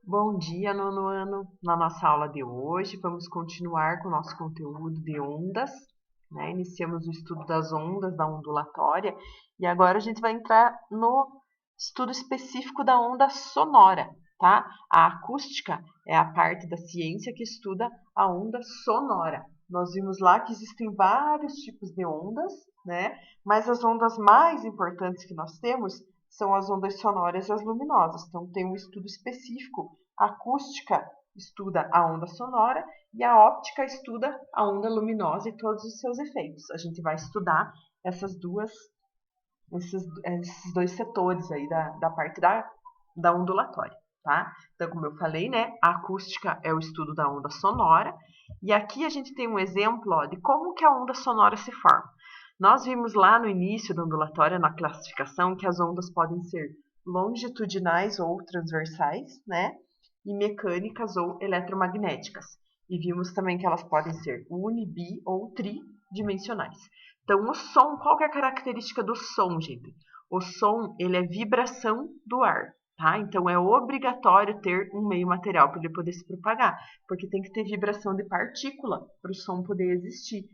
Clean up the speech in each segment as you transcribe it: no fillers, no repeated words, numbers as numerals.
Bom dia, nono ano. Na nossa aula de hoje, vamos continuar com o nosso conteúdo de ondas, né? Iniciamos o estudo das ondas, da ondulatória, e agora a gente vai entrar no estudo específico da onda sonora, tá? A acústica é a parte da ciência que estuda a onda sonora. Nós vimos lá que existem vários tipos de ondas, né? Mas as ondas mais importantes que nós temos são as ondas sonoras e as luminosas. Então, tem um estudo específico. A acústica estuda a onda sonora e a óptica estuda a onda luminosa e todos os seus efeitos. A gente vai estudar esses dois setores aí da parte da ondulatória, tá? Então, como eu falei, né, a acústica é o estudo da onda sonora, e aqui a gente tem um exemplo, ó, de como que a onda sonora se forma. Nós vimos lá no início da ondulatória, na classificação, que as ondas podem ser longitudinais ou transversais, né? E mecânicas ou eletromagnéticas. E vimos também que elas podem ser uni, bi ou tridimensionais. Então, o som, qual que é a característica do som, gente? O som, ele é vibração do ar, tá? Então, é obrigatório ter um meio material para ele poder se propagar, porque tem que ter vibração de partícula para o som poder existir.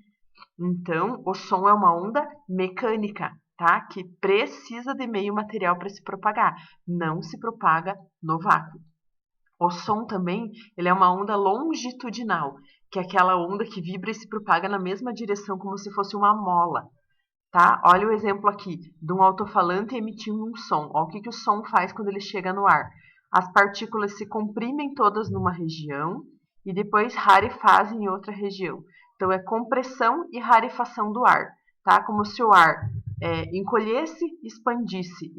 Então, o som é uma onda mecânica, tá? Que precisa de meio material para se propagar. Não se propaga no vácuo. O som também, ele é uma onda longitudinal, que é aquela onda que vibra e se propaga na mesma direção como se fosse uma mola, tá? Olha o exemplo aqui de um alto-falante emitindo um som. Olha o que o som faz quando ele chega no ar. As partículas se comprimem todas numa região e depois rarefazem em outra região. Então, é compressão e rarefação do ar, tá? Como se o ar encolhesse, expandisse,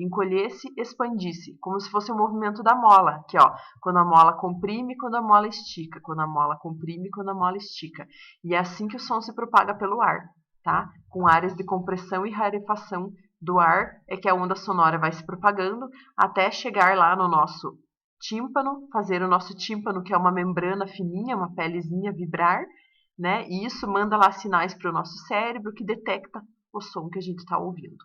expandisse, como se fosse o movimento da mola, aqui, ó, quando a mola comprime, quando a mola estica, quando a mola comprime, quando a mola estica. E é assim que o som se propaga pelo ar, tá? Com áreas de compressão e rarefação do ar, é que a onda sonora vai se propagando até chegar lá no nosso tímpano, fazer o nosso tímpano, que é uma membrana fininha, uma pelezinha, vibrar, né? E isso manda lá sinais para o nosso cérebro que detecta o som que a gente está ouvindo,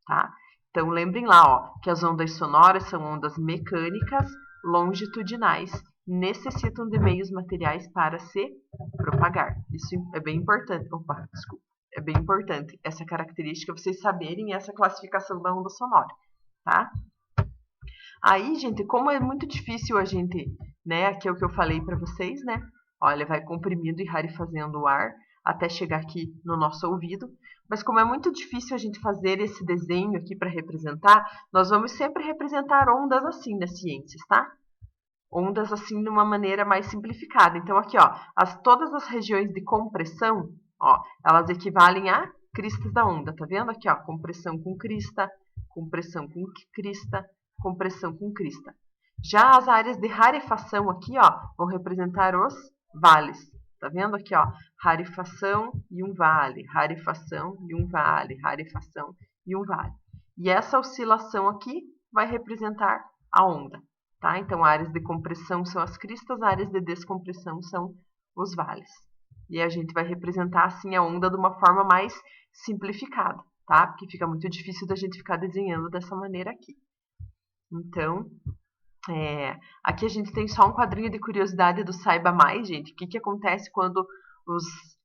tá? Então lembrem lá, ó, que as ondas sonoras são ondas mecânicas longitudinais, necessitam de meios materiais para se propagar. Isso é bem importante. Opa, desculpa. É bem importante essa característica, vocês saberem essa classificação da onda sonora, tá? Aí, gente, como é muito difícil a gente, né, aqui é o que eu falei para vocês, né? Olha, vai comprimindo e rarefazendo o ar até chegar aqui no nosso ouvido. Mas como é muito difícil a gente fazer esse desenho aqui para representar, nós vamos sempre representar ondas assim nas ciências, tá? Ondas assim de uma maneira mais simplificada. Então aqui, ó, todas as regiões de compressão, ó, elas equivalem a cristas da onda, tá vendo? Aqui, ó, compressão com crista, compressão com crista, compressão com crista. Já as áreas de rarefação aqui, ó, vão representar os vales. Tá vendo aqui, ó? Rarefação e um vale, rarefação e um vale, rarefação e um vale. E essa oscilação aqui vai representar a onda. Tá? Então, áreas de compressão são as cristas, áreas de descompressão são os vales. E a gente vai representar assim a onda de uma forma mais simplificada, tá? Porque fica muito difícil da gente ficar desenhando dessa maneira aqui. Então, aqui a gente tem só um quadrinho de curiosidade do Saiba Mais, gente. O que acontece quando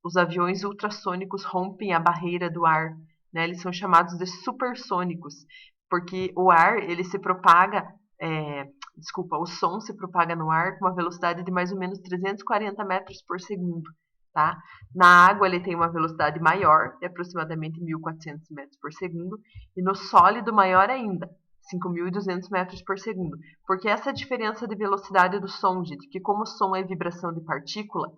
os aviões ultrassônicos rompem a barreira do ar? Né? Eles são chamados de supersônicos, porque o ar ele se propaga, o som se propaga no ar com uma velocidade de mais ou menos 340 metros por segundo. Tá? Na água ele tem uma velocidade maior, de aproximadamente 1.400 metros por segundo, e no sólido maior ainda, 5.200 metros por segundo. Porque essa diferença de velocidade do som, gente, que como o som é vibração de partícula,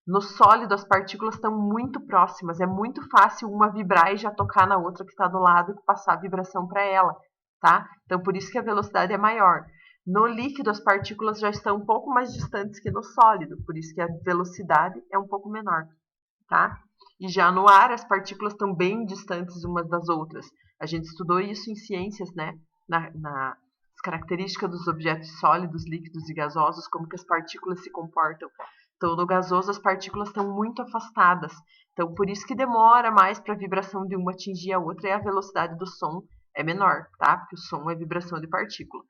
no sólido as partículas estão muito próximas, é muito fácil uma vibrar e já tocar na outra que está do lado e passar a vibração para ela, tá? Então por isso que a velocidade é maior. No líquido as partículas já estão um pouco mais distantes que no sólido, por isso que a velocidade é um pouco menor, tá? E já no ar as partículas estão bem distantes umas das outras. A gente estudou isso em ciências, né? Nas características dos objetos sólidos, líquidos e gasosos, como que as partículas se comportam. Então, no gasoso, as partículas estão muito afastadas. Então, por isso que demora mais para a vibração de uma atingir a outra e a velocidade do som é menor, tá? Porque o som é vibração de partícula.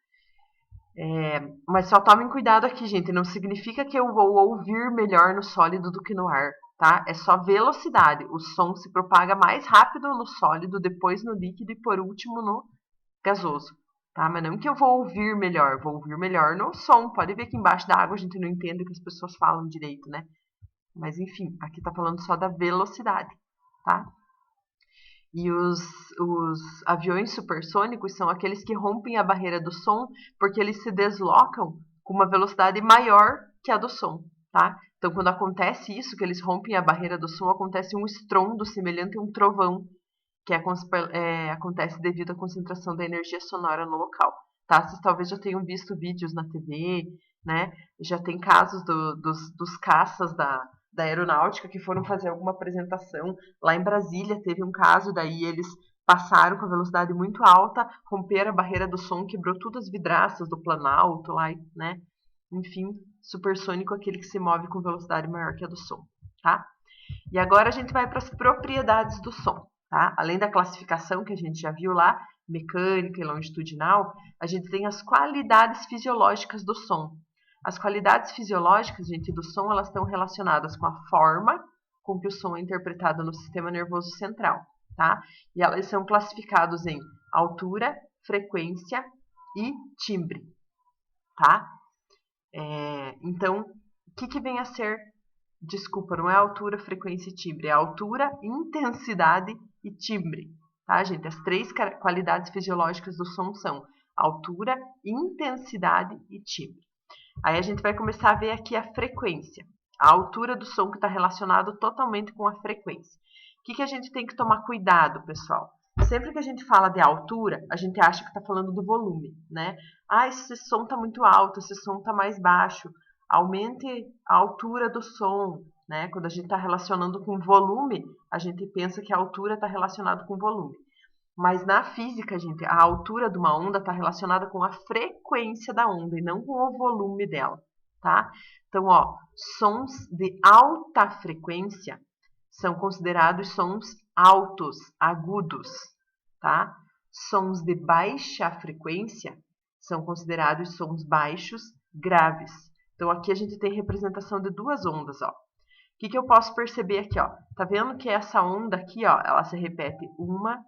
Mas só tomem cuidado aqui, gente. Não significa que eu vou ouvir melhor no sólido do que no ar, tá? É só velocidade. O som se propaga mais rápido no sólido, depois no líquido e por último no gasoso, tá? Mas não que eu vou ouvir melhor. Vou ouvir melhor no som. Pode ver que embaixo da água a gente não entende o que as pessoas falam direito, né? Mas enfim, aqui tá falando só da velocidade, tá? E os aviões supersônicos são aqueles que rompem a barreira do som porque eles se deslocam com uma velocidade maior que a do som, tá? Então, quando acontece isso, que eles rompem a barreira do som, acontece um estrondo semelhante a um trovão, que acontece devido à concentração da energia sonora no local, tá? Vocês talvez já tenham visto vídeos na TV, né? Já tem casos dos caças da aeronáutica que foram fazer alguma apresentação. Lá em Brasília teve um caso, daí eles passaram com a velocidade muito alta, romperam a barreira do som, quebrou todas as vidraças do Planalto lá, né? Enfim, supersônico é aquele que se move com velocidade maior que a do som, tá? E agora a gente vai para as propriedades do som, tá? Além da classificação que a gente já viu lá, mecânica e longitudinal, a gente tem as qualidades fisiológicas do som. As qualidades fisiológicas, gente, do som, elas estão relacionadas com a forma com que o som é interpretado no sistema nervoso central, tá? E elas são classificados em altura, frequência e timbre, tá? Então, o que vem a ser. Desculpa, não é altura, frequência e timbre. É altura, intensidade e timbre. Tá, gente? As três qualidades fisiológicas do som são altura, intensidade e timbre. Aí a gente vai começar a ver aqui a frequência. A altura do som que está relacionado totalmente com a frequência. O que a gente tem que tomar cuidado, pessoal? Sempre que a gente fala de altura, a gente acha que está falando do volume, né? Ah, esse som está muito alto, esse som está mais baixo. Aumente a altura do som, né? Quando a gente está relacionando com volume, a gente pensa que a altura está relacionada com volume. Mas na física, gente, a altura de uma onda está relacionada com a frequência da onda e não com o volume dela, tá? Então, ó, sons de alta frequência são considerados sons altos, agudos, tá? Sons de baixa frequência são considerados sons baixos, graves. Então, aqui a gente tem representação de duas ondas, ó. O que eu posso perceber aqui, ó? Tá vendo que essa onda aqui, ó, ela se repete uma,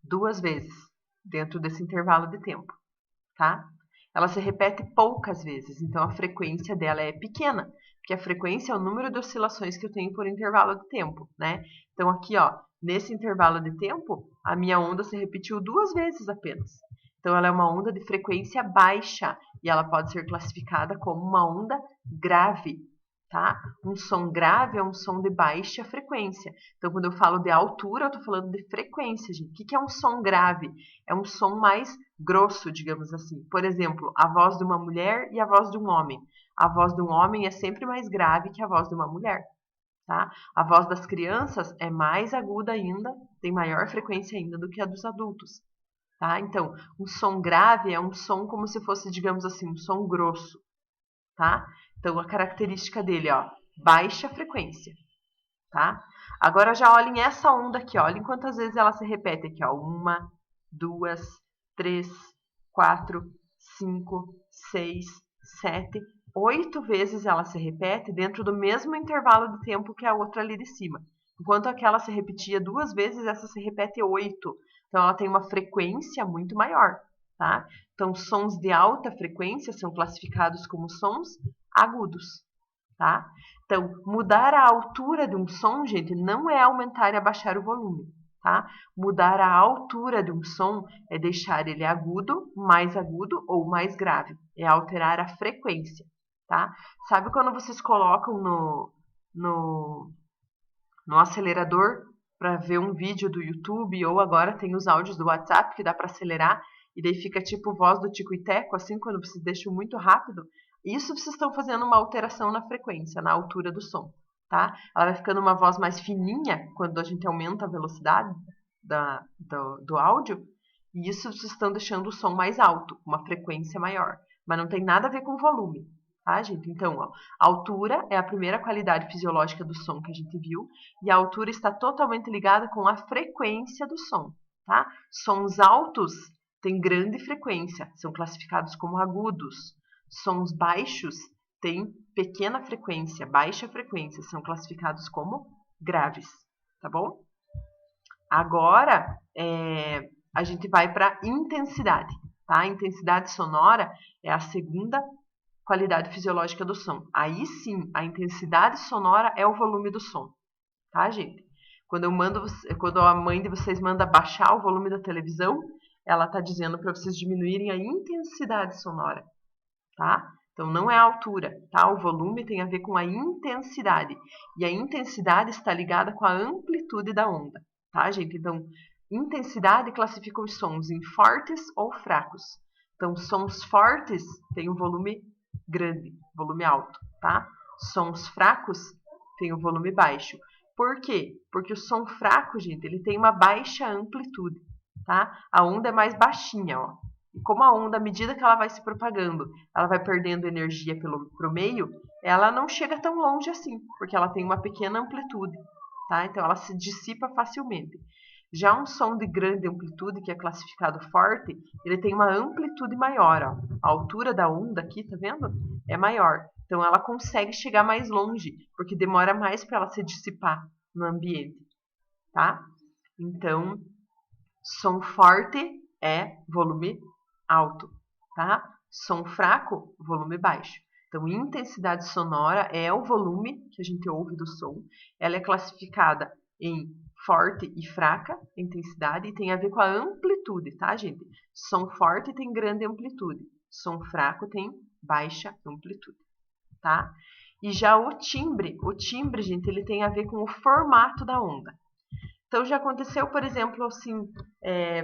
duas vezes dentro desse intervalo de tempo, tá? Ela se repete poucas vezes, então a frequência dela é pequena, porque a frequência é o número de oscilações que eu tenho por intervalo de tempo, né? Então aqui, ó, nesse intervalo de tempo, a minha onda se repetiu duas vezes apenas. Então ela é uma onda de frequência baixa e ela pode ser classificada como uma onda grave, tá? Um som grave é um som de baixa frequência. Então, quando eu falo de altura, eu estou falando de frequência, gente. O que é um som grave? É um som mais grosso, digamos assim. Por exemplo, a voz de uma mulher e a voz de um homem. A voz de um homem é sempre mais grave que a voz de uma mulher, tá? A voz das crianças é mais aguda ainda, tem maior frequência ainda do que a dos adultos, tá? Então, um som grave é um som como se fosse, digamos assim, um som grosso, tá? Então, a característica dele, ó, baixa frequência, tá? Agora já olhem essa onda aqui, olhem quantas vezes ela se repete aqui, ó. 1, 2, 3, 4, 5, 6, 7, 8 vezes ela se repete dentro do mesmo intervalo de tempo que a outra ali de cima. Enquanto aquela se repetia duas vezes, essa se repete 8. Então ela tem uma frequência muito maior, tá? Então sons de alta frequência são classificados como sons agudos, tá? Então, mudar a altura de um som, gente, não é aumentar e abaixar o volume, tá? Mudar a altura de um som é deixar ele agudo ou mais grave. É alterar a frequência, tá? Sabe quando vocês colocam no acelerador para ver um vídeo do YouTube ou agora tem os áudios do WhatsApp que dá para acelerar e daí fica tipo voz do tico e teco, assim, quando vocês deixam muito rápido? Isso vocês estão fazendo uma alteração na frequência, na altura do som, tá? Ela vai ficando uma voz mais fininha quando a gente aumenta a velocidade do áudio, e isso vocês estão deixando o som mais alto, uma frequência maior. Mas não tem nada a ver com volume, tá, gente? Então, ó, a altura é a primeira qualidade fisiológica do som que a gente viu, e a altura está totalmente ligada com a frequência do som, tá? Sons altos têm grande frequência, são classificados como agudos. Sons baixos têm pequena frequência, baixa frequência, são classificados como graves, tá bom? Agora, a gente vai para intensidade, tá? A intensidade sonora é a segunda qualidade fisiológica do som. Aí sim, a intensidade sonora é o volume do som, tá, gente? Quando a mãe de vocês manda baixar o volume da televisão, ela está dizendo para vocês diminuírem a intensidade sonora, tá? Então, não é a altura, tá? O volume tem a ver com a intensidade. E a intensidade está ligada com a amplitude da onda, tá, gente? Então, intensidade classifica os sons em fortes ou fracos. Então, sons fortes têm um volume grande, volume alto, tá? Sons fracos têm um volume baixo. Por quê? Porque o som fraco, gente, ele tem uma baixa amplitude, tá? A onda é mais baixinha, ó. E como a onda, à medida que ela vai se propagando, ela vai perdendo energia pro meio, ela não chega tão longe assim, porque ela tem uma pequena amplitude, tá? Então ela se dissipa facilmente. Já um som de grande amplitude, que é classificado forte, ele tem uma amplitude maior, ó. A altura da onda aqui, tá vendo? É maior. Então ela consegue chegar mais longe, porque demora mais para ela se dissipar no ambiente, tá? Então, som forte é volume alto, tá? Som fraco, volume baixo. Então, intensidade sonora é o volume que a gente ouve do som. Ela é classificada em forte e fraca intensidade e tem a ver com a amplitude, tá, gente? Som forte tem grande amplitude, som fraco tem baixa amplitude, tá? E já o timbre, gente, ele tem a ver com o formato da onda. Então, já aconteceu, por exemplo, assim,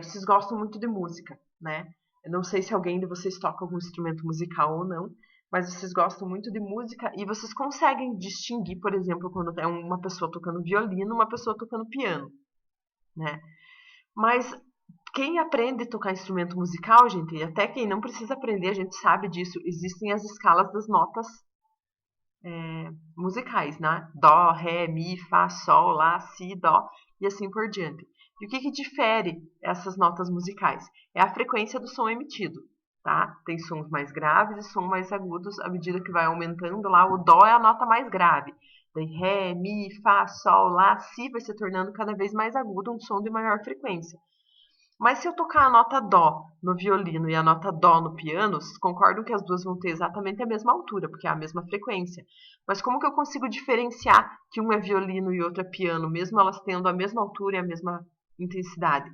vocês gostam muito de música, né? Eu não sei se alguém de vocês toca algum instrumento musical ou não, mas vocês gostam muito de música e vocês conseguem distinguir, por exemplo, quando é uma pessoa tocando violino, uma pessoa tocando piano, né? Mas quem aprende a tocar instrumento musical, gente, e até quem não precisa aprender, a gente sabe disso, existem as escalas das notas musicais, né? Dó, ré, mi, fá, sol, lá, si, dó e assim por diante. E o que difere essas notas musicais? É a frequência do som emitido, tá? Tem sons mais graves e sons mais agudos. À medida que vai aumentando lá, o dó é a nota mais grave. Daí ré, mi, fá, sol, lá, si vai se tornando cada vez mais agudo, um som de maior frequência. Mas se eu tocar a nota dó no violino e a nota dó no piano, vocês concordam que as duas vão ter exatamente a mesma altura, porque é a mesma frequência. Mas como que eu consigo diferenciar que um é violino e outro é piano, mesmo elas tendo a mesma altura e a mesma intensidade?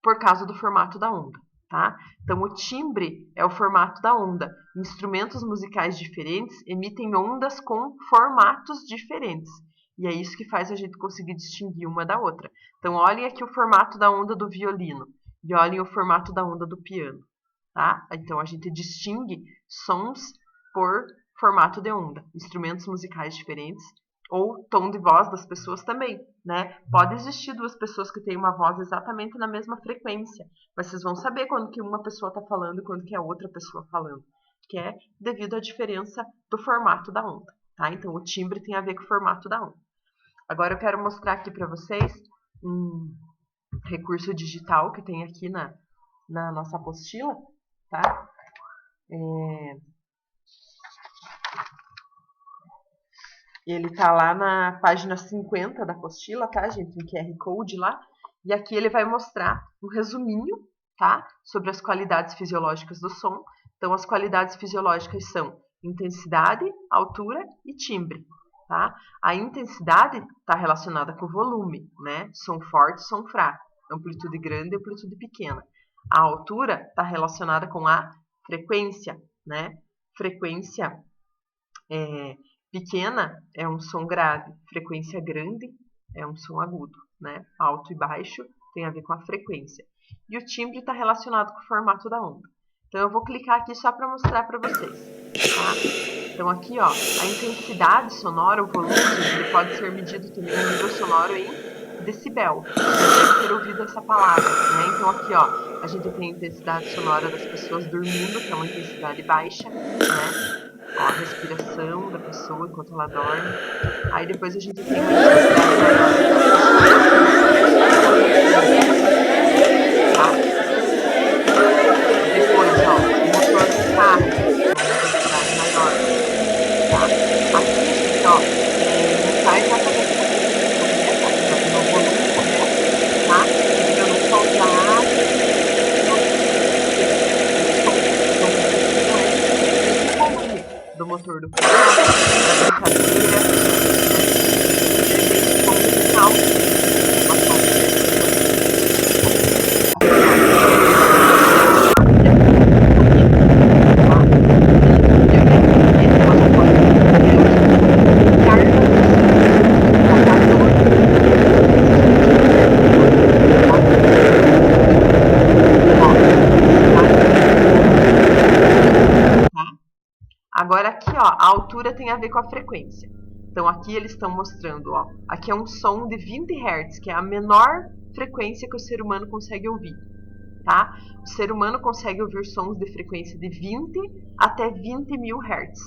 Por causa do formato da onda, tá? Então, o timbre é o formato da onda. Instrumentos musicais diferentes emitem ondas com formatos diferentes. E é isso que faz a gente conseguir distinguir uma da outra. Então, olhem aqui o formato da onda do violino e olhem o formato da onda do piano, tá? Então, a gente distingue sons por formato de onda, instrumentos musicais diferentes ou tom de voz das pessoas também, né? Pode existir duas pessoas que têm uma voz exatamente na mesma frequência, mas vocês vão saber quando que uma pessoa está falando e quando que é outra pessoa falando, que é devido à diferença do formato da onda, tá? Então, o timbre tem a ver com o formato da onda. Agora eu quero mostrar aqui para vocês um recurso digital que tem aqui na nossa apostila, tá? Ele tá lá na página 50 da apostila, tá, gente? Um QR Code lá. E aqui ele vai mostrar um resuminho, tá? Sobre as qualidades fisiológicas do som. Então, as qualidades fisiológicas são intensidade, altura e timbre, tá? A intensidade está relacionada com o volume, né? Som forte, som fraco. Amplitude grande, amplitude pequena. A altura está relacionada com a frequência, né? Frequência pequena é um som grave, frequência grande é um som agudo, né? Alto e baixo tem a ver com a frequência. E o timbre está relacionado com o formato da onda. Então eu vou clicar aqui só para mostrar para vocês, tá? Então aqui, ó, a intensidade sonora, o volume, ele pode ser medido também no nível sonoro em decibel. Você deve ter ouvido essa palavra, né? Então aqui, ó, a gente tem a intensidade sonora das pessoas dormindo, que é uma intensidade baixa, né? Ó, a respiração da pessoa enquanto ela dorme. Aí depois a gente tem uma intensidade maior. Tá? motor do programa, da brincadeira, como musical, Agora aqui, ó, a altura tem a ver com a frequência. Então aqui eles estão mostrando, ó, aqui é um som de 20 Hz, que é a menor frequência que o ser humano consegue ouvir, tá? O ser humano consegue ouvir sons de frequência de 20 até 20.000 Hz,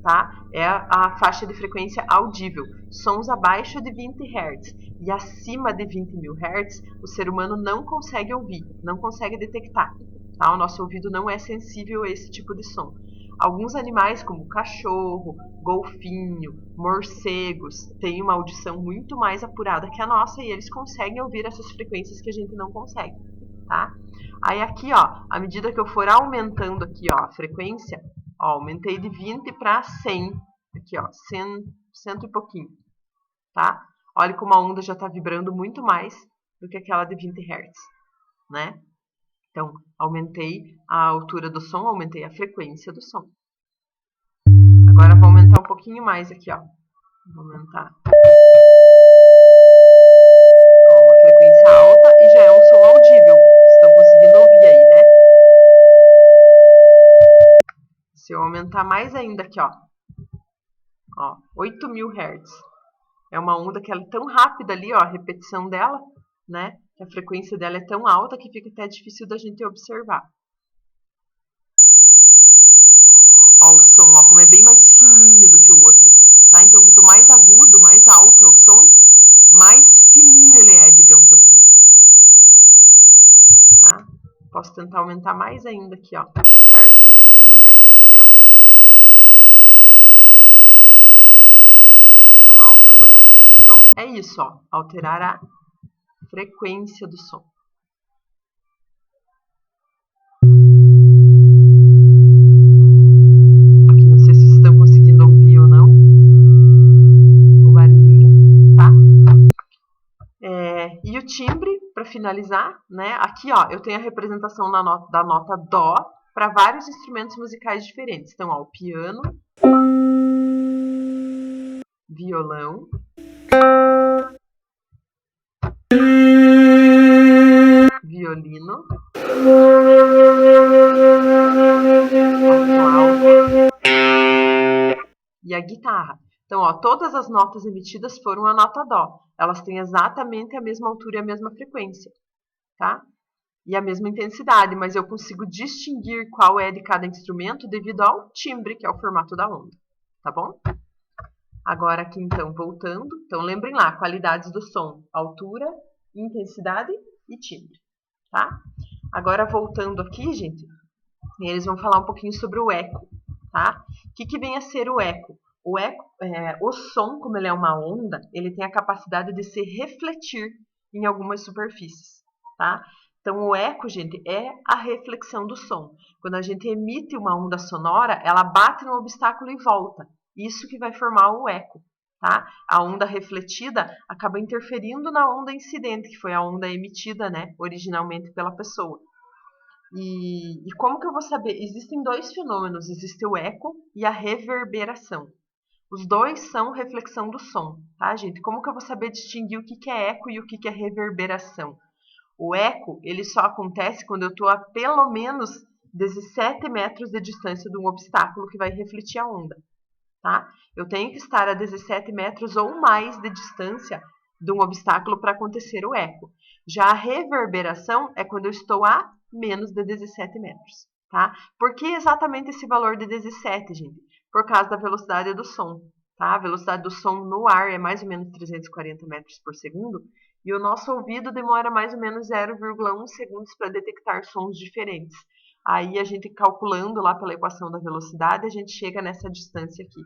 tá? É a faixa de frequência audível. Sons abaixo de 20 Hz e acima de 20.000 Hz, o ser humano não consegue ouvir, não consegue detectar, tá? O nosso ouvido não é sensível a esse tipo de som. Alguns animais, como cachorro, golfinho, morcegos, têm uma audição muito mais apurada que a nossa e eles conseguem ouvir essas frequências que a gente não consegue, tá? Aí aqui, ó, à medida que eu for aumentando aqui, ó, a frequência, ó, aumentei de 20 para 100, aqui, ó, 100 e pouquinho, tá? Olha como a onda já está vibrando muito mais do que aquela de 20 Hz, né? Então, aumentei a altura do som, aumentei a frequência do som. Agora vou aumentar um pouquinho mais aqui, ó. Vou aumentar. Ó, uma frequência alta e já é um som audível. Estão conseguindo ouvir aí, né? Se eu aumentar mais ainda aqui, ó. Ó, 8.000 Hz. É uma onda que ela é tão rápida ali, ó, a repetição dela, né? Que a frequência dela é tão alta que fica até difícil da gente observar. Ó, o som, ó, como é bem mais fininho do que o outro, tá? Então, quanto mais agudo, mais alto é o som, mais fininho ele é, digamos assim, tá? Posso tentar aumentar mais ainda aqui, ó, perto de 20.000 Hz, tá vendo? Então, a altura do som é isso, ó, alterar a frequência do som. Aqui, não sei se vocês estão conseguindo ouvir ou não o barulhinho, tá? E o timbre, para finalizar, né? Aqui, ó, eu tenho a representação da nota Dó para vários instrumentos musicais diferentes. Então, ó, o piano, violão, violino, a flauta e a guitarra. Então, ó, todas as notas emitidas foram a nota Dó. Elas têm exatamente a mesma altura e a mesma frequência, tá? E a mesma intensidade, mas eu consigo distinguir qual é de cada instrumento devido ao timbre, que é o formato da onda, tá bom? Agora aqui, então, voltando. Então, lembrem lá, qualidades do som, altura, intensidade e timbre, tá? Agora, voltando aqui, gente, eles vão falar um pouquinho sobre o eco, tá? O que vem a ser o eco? O eco, o som, como ele é uma onda, ele tem a capacidade de se refletir em algumas superfícies, tá? Então, o eco, gente, é a reflexão do som. Quando a gente emite uma onda sonora, ela bate no obstáculo e volta. Isso que vai formar o eco, tá? A onda refletida acaba interferindo na onda incidente, que foi a onda emitida, né, originalmente pela pessoa. E como que eu vou saber? Existem dois fenômenos, existe o eco e a reverberação. Os dois são reflexão do som, tá, gente? Como que eu vou saber distinguir o que é eco e o que é reverberação? O eco, ele só acontece quando eu estou a pelo menos 17 metros de distância de um obstáculo que vai refletir a onda, tá? Eu tenho que estar a 17 metros ou mais de distância de um obstáculo para acontecer o eco. Já a reverberação é quando eu estou a menos de 17 metros, tá? Por que exatamente esse valor de 17, gente? Por causa da velocidade do som, tá? A velocidade do som no ar é mais ou menos 340 metros por segundo e o nosso ouvido demora mais ou menos 0,1 segundos para detectar sons diferentes. Aí a gente calculando lá pela equação da velocidade, a gente chega nessa distância aqui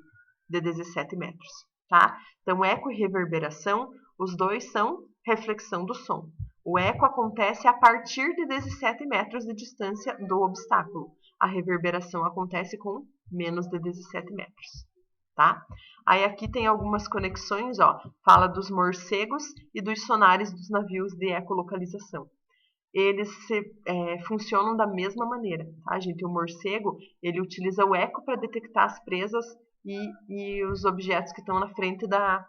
de 17 metros, tá? Então, eco e reverberação, os dois são reflexão do som. O eco acontece a partir de 17 metros de distância do obstáculo. A reverberação acontece com menos de 17 metros, tá? Aí aqui tem algumas conexões, ó, fala dos morcegos e dos sonares dos navios de ecolocalização. Eles funcionam da mesma maneira, tá, gente? O morcego, ele utiliza o eco para detectar as presas e os objetos que estão na frente da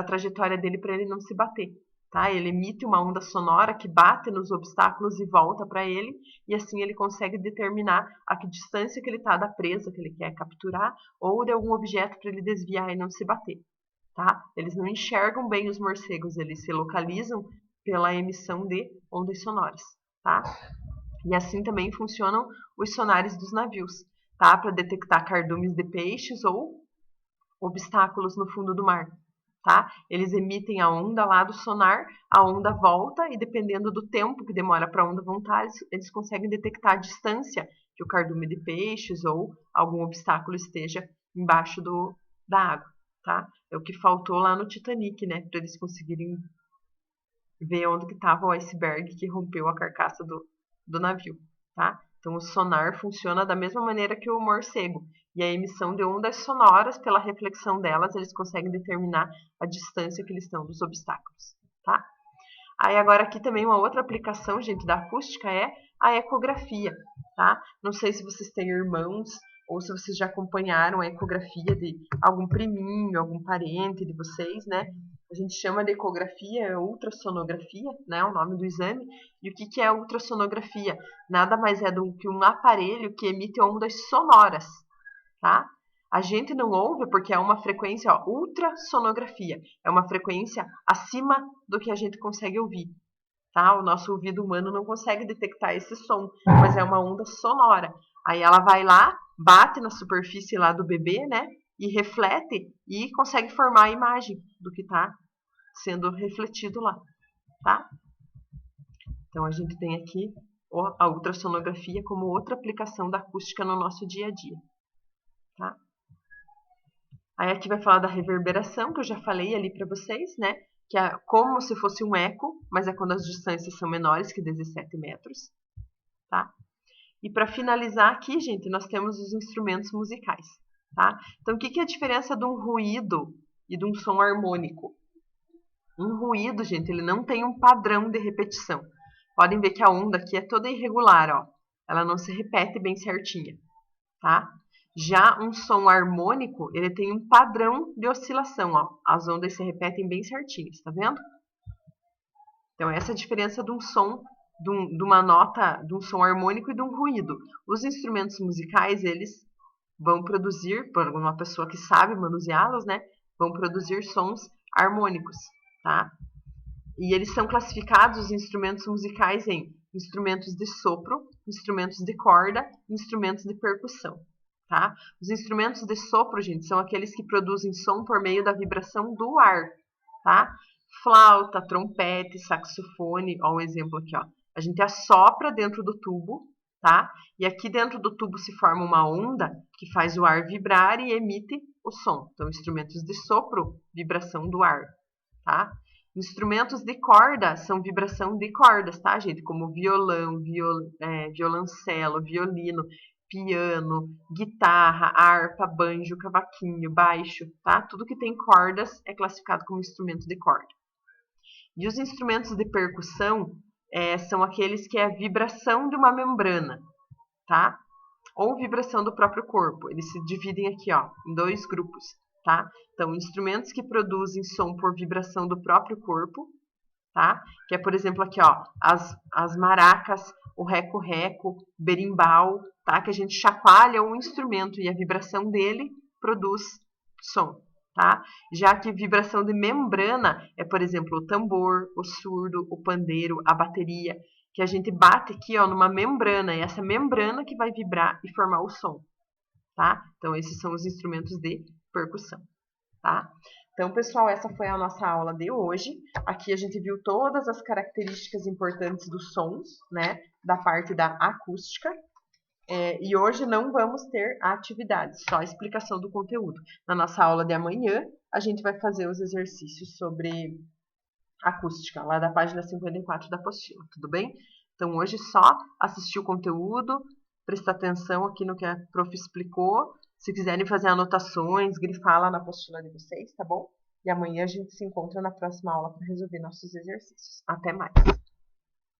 trajetória dele para ele não se bater, tá? Ele emite uma onda sonora que bate nos obstáculos e volta para ele, e assim ele consegue determinar a que distância que ele está da presa que ele quer capturar ou de algum objeto para ele desviar e não se bater, tá? Eles não enxergam bem os morcegos, eles se localizam pela emissão de ondas sonoras, tá? E assim também funcionam os sonares dos navios, tá? Para detectar cardumes de peixes ou obstáculos no fundo do mar, tá? Eles emitem a onda lá do sonar, a onda volta e dependendo do tempo que demora para a onda voltar, eles conseguem detectar a distância que o cardume de peixes ou algum obstáculo esteja embaixo da água, tá? É o que faltou lá no Titanic, né? Para eles conseguirem ver onde que estava o iceberg que rompeu a carcaça do navio, tá? Então o sonar funciona da mesma maneira que o morcego. E a emissão de ondas sonoras, pela reflexão delas, eles conseguem determinar a distância que eles estão dos obstáculos, tá? Aí agora aqui também uma outra aplicação, gente, da acústica é a ecografia, tá? Não sei se vocês têm irmãos ou se vocês já acompanharam a ecografia de algum priminho, algum parente de vocês, né? A gente chama de ecografia ultrassonografia, né? O nome do exame. E o que é a ultrassonografia? Nada mais é do que um aparelho que emite ondas sonoras, tá? A gente não ouve porque é uma frequência, ó, ultrassonografia. É uma frequência acima do que a gente consegue ouvir, tá? O nosso ouvido humano não consegue detectar esse som, mas é uma onda sonora. Aí ela vai lá, bate na superfície lá do bebê, né? E reflete e consegue formar a imagem do que está sendo refletido lá, tá? Então a gente tem aqui a ultrassonografia como outra aplicação da acústica no nosso dia a dia, tá? Aí aqui vai falar da reverberação, que eu já falei ali para vocês, né? Que é como se fosse um eco, mas é quando as distâncias são menores que 17 metros, tá? E para finalizar aqui, gente, nós temos os instrumentos musicais, tá? Então, o que é a diferença de um ruído e de um som harmônico? Um ruído, gente, ele não tem um padrão de repetição. Podem ver que a onda aqui é toda irregular, ó. Ela não se repete bem certinha, tá? Já um som harmônico, ele tem um padrão de oscilação, ó. As ondas se repetem bem certinhas, tá vendo? Então, essa é a diferença de um som, de uma nota, de um som harmônico e de um ruído. Os instrumentos musicais, eles vão produzir, por uma pessoa que sabe manuseá-los, né? Vão produzir sons harmônicos, tá? E eles são classificados, os instrumentos musicais, em instrumentos de sopro, instrumentos de corda, instrumentos de percussão, tá? Os instrumentos de sopro, gente, são aqueles que produzem som por meio da vibração do ar, tá? Flauta, trompete, saxofone, ó, um exemplo aqui, ó. A gente assopra dentro do tubo, tá? E aqui dentro do tubo se forma uma onda que faz o ar vibrar e emite o som. Então, instrumentos de sopro, vibração do ar, tá? Instrumentos de corda são vibração de cordas, tá, gente? Como violão, violoncelo, violino, piano, guitarra, harpa, banjo, cavaquinho, baixo, tá? Tudo que tem cordas é classificado como instrumento de corda. E os instrumentos de percussão são aqueles que é a vibração de uma membrana, tá? Ou vibração do próprio corpo. Eles se dividem aqui, ó, em dois grupos, tá? Então, instrumentos que produzem som por vibração do próprio corpo, tá? Que é, por exemplo, aqui, ó, as maracas, o reco-reco, berimbau, tá? Que a gente chacoalha o instrumento e a vibração dele produz som, tá? Já que vibração de membrana é, por exemplo, o tambor, o surdo, o pandeiro, a bateria, que a gente bate aqui, ó, numa membrana, e essa membrana que vai vibrar e formar o som, tá? Então, esses são os instrumentos de percussão, tá? Então, pessoal, essa foi a nossa aula de hoje. Aqui a gente viu todas as características importantes dos sons, né? Da parte da acústica. E hoje não vamos ter atividades, só a explicação do conteúdo. Na nossa aula de amanhã, a gente vai fazer os exercícios sobre acústica, lá da página 54 da apostila, tudo bem? Então, hoje só assistir o conteúdo, prestar atenção aqui no que a prof explicou. Se quiserem fazer anotações, grifar lá na apostila de vocês, tá bom? E amanhã a gente se encontra na próxima aula para resolver nossos exercícios. Até mais!